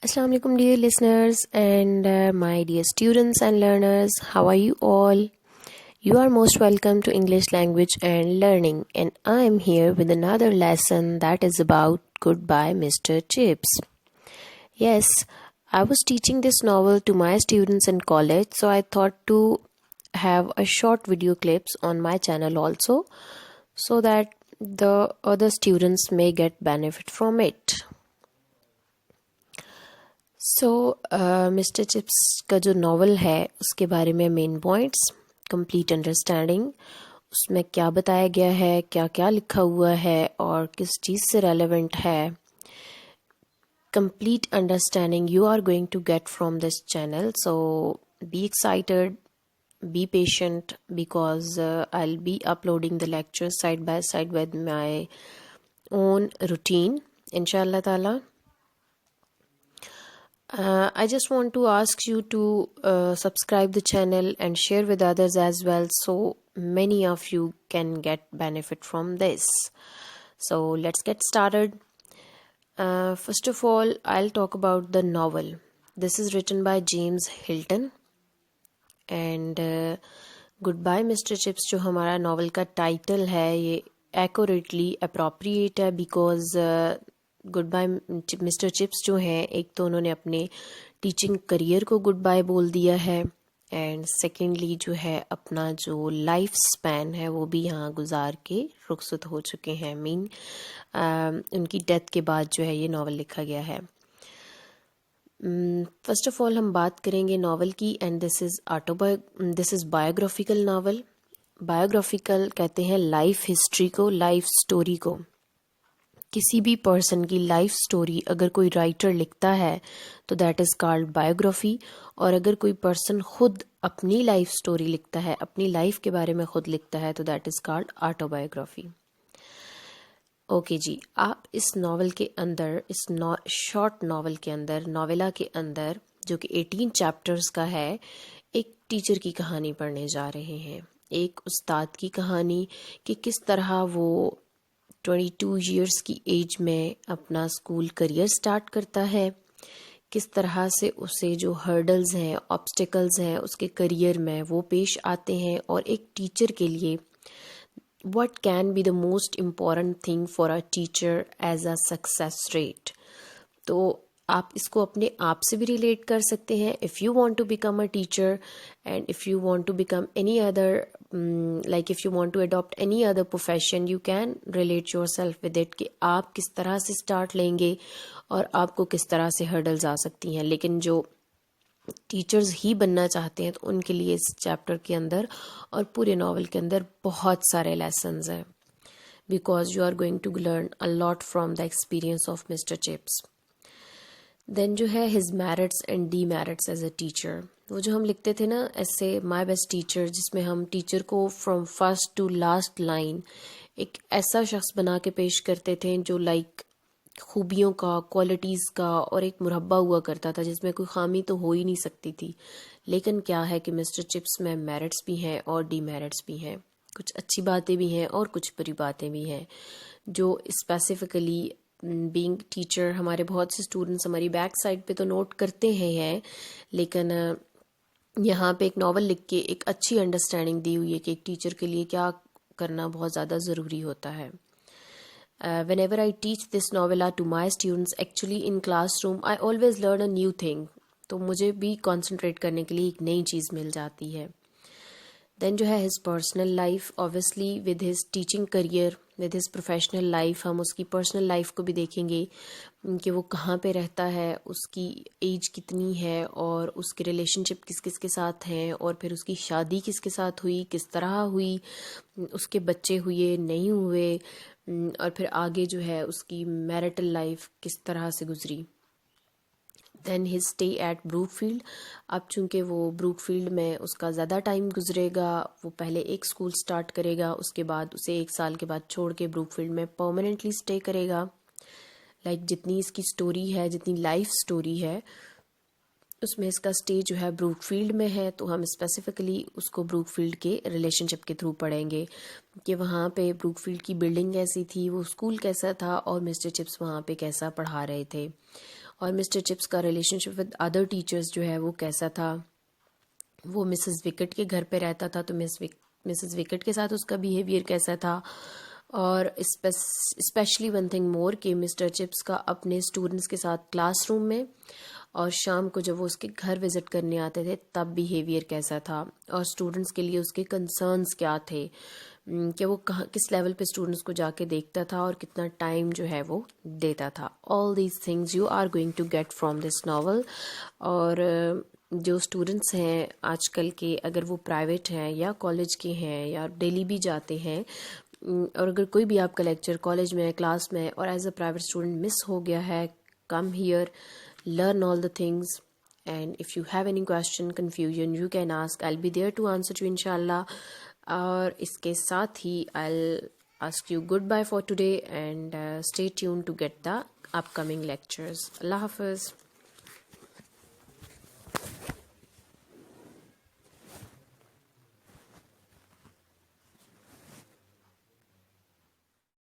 Assalamu alaikum dear listeners and my dear students and learners. How are you all? You are most welcome to English Language and Learning, and I am here with another lesson that is about Goodbye Mr. Chips. Yes, I was teaching this novel to my students in college, so I thought to have a short video clips on my channel also so that the other students may get benefit from it. Mister chips का जो novel है उसके बारे में main points complete understanding, उसमें क्या बताया गया है, क्या क्या लिखा हुआ है और किस चीज़ से रेलेवेंट है, complete understanding you are going to get from this channel. So be excited, be patient because I'll be uploading the lectures side by side with my own routine, inshallah ta'ala. I just want to ask you to subscribe the channel and share with others as well, so many of you can get benefit from this. So let's get started. First of all, I'll talk about the novel. This is written by James Hilton and Goodbye Mr. Chips जो हमारा novel का title है ये accurately appropriate है because goodbye mister Chips जो हैं, एक तो उन्होंने अपने टीचिंग करियर को गुड बाय बोल दिया है एंड सेकेंडली जो है अपना जो लाइफ स्पैन है वो भी यहाँ गुजार के रुखसत हो चुके हैं. उनकी डेथ के बाद जो है ये नॉवल लिखा गया है. फर्स्ट ऑफ ऑल हम बात करेंगे नॉवल की and this is biographical novel. Biographical कहते हैं लाइफ हिस्ट्री को, लाइफ स्टोरी को. किसी भी पर्सन की लाइफ स्टोरी अगर कोई राइटर लिखता है तो दैट इज़ कॉल्ड बायोग्राफी, और अगर कोई पर्सन खुद अपनी लाइफ स्टोरी लिखता है, अपनी लाइफ के बारे में खुद लिखता है तो that is called autobiography. Okay जी, आप इस नॉवल के अंदर, इस शॉर्ट नॉवल के अंदर, नॉवेला के अंदर जो कि 18 चैप्टर्स का है, एक टीचर की कहानी पढ़ने जा रहे हैं. एक उस्ताद की कहानी कि किस तरह वो 22 इयर्स की एज में अपना स्कूल करियर स्टार्ट करता है, किस तरह से उसे जो हर्डल्स हैं, ऑब्स्टिकल्स हैं उसके करियर में वो पेश आते हैं, और एक टीचर के लिए what can be the most important thing for a teacher as a success rate. तो आप इसको अपने आप से भी रिलेट कर सकते हैं. If you want to become a teacher and if you want to become any other like if you want to adopt any other profession, you can relate yourself with it कि आप किस तरह से start लेंगे और आपको किस तरह से हर्डल्स आ सकती हैं. लेकिन जो टीचर्स ही बनना चाहते हैं तो उनके लिए इस चैप्टर के अंदर और पूरे नॉवल के अंदर बहुत सारे लेसन्स हैं because you are going to learn a lot from the experience of mister Chips. Then जो है his merits and demerits as a teacher. वो जो हम लिखते थे ना ऐसे माई बेस्ट टीचर, जिसमें हम टीचर को from first to last line एक ऐसा शख्स बना के पेश करते थे जो लाइक खूबियों का, क्वालिटीज़ का और एक मुरब्बा हुआ करता था जिसमें कोई खामी तो हो ही नहीं सकती थी. लेकिन क्या है कि मिस्टर चिप्स में मेरिट्स भी हैं और डीमेरिट्स भी हैं, कुछ अच्छी बातें भी हैं और कुछ बुरी बातें भी हैं जो स्पेसिफिकली बीइंग टीचर हमारे बहुत से स्टूडेंट्स हमारी बैक साइड पे तो नोट करते हैं, लेकिन यहाँ पे एक नॉवल लिख के एक अच्छी अंडरस्टैंडिंग दी हुई है कि एक टीचर के लिए क्या करना बहुत ज़्यादा ज़रूरी होता है. Whenever I teach this novella to my students, actually in classroom, I always learn a new thing. तो मुझे भी concentrate करने के लिए एक नई चीज़ मिल जाती है. Then जो है his personal life, obviously with his teaching career, with his professional life, हम उसकी personal life को भी देखेंगे कि वो कहाँ पे रहता है, उसकी एज कितनी है और उसके रिलेशनशिप किस किस के साथ हैं, और फिर उसकी शादी किसके साथ हुई, किस तरह हुई, उसके बच्चे हुए नहीं हुए, और फिर आगे जो है उसकी मैरिटल लाइफ किस तरह से गुजरी. Then his stay at Brookfield. अब चूंकि वो ब्रूकफील्ड में उसका ज़्यादा टाइम गुजरेगा, वो पहले एक स्कूल स्टार्ट करेगा, उसके बाद उसे 1 साल के बाद छोड़ के ब्रूकफील्ड में परमानेंटली स्टे करेगा. लाइक जितनी इसकी स्टोरी है, जितनी लाइफ स्टोरी है, उसमें इसका स्टे जो है ब्रूकफील्ड में है, तो हम स्पेसिफिकली उसको ब्रूकफील्ड के रिलेशनशिप के थ्रू पढ़ेंगे कि वहाँ पे ब्रूकफील्ड की बिल्डिंग कैसी थी, वो स्कूल कैसा था और मिस्टर चिप्स वहाँ पे कैसा पढ़ा रहे थे. और मिस्टर चिप्स का रिलेशनशिप विद अदर टीचर्स जो है वो कैसा था। वो मिसेस विकेट के घर पे रहता था तो मिसेस विकेट के साथ उसका बिहेवियर कैसा था। और स्पेशली वन थिंग मोर कि मिस्टर चिप्स का अपने स्टूडेंट्स के साथ क्लासरूम में और शाम को जब वो उसके घर विज़िट करने आते थे तब बिहेवियर कैसा था, और स्टूडेंट्स के लिए उसके कंसर्न्स क्या थे, कि वो कहाँ किस लेवल पे स्टूडेंट्स को जाके देखता था और कितना टाइम जो है वो देता था। All these things you are going to get from this novel. और जो स्टूडेंट्स हैं आजकल के, अगर वो प्राइवेट हैं या कॉलेज के हैं या डेली भी जाते हैं, और अगर कोई भी आपका लेक्चर कॉलेज में क्लास में और as a private student miss हो गया है, come here, learn all the things, and if you have any question, confusion, you can ask. I'll be there to answer you inshallah. और इसके साथ ही I'll ask you goodbye for today and stay tuned to get the upcoming lectures. Allah Hafiz.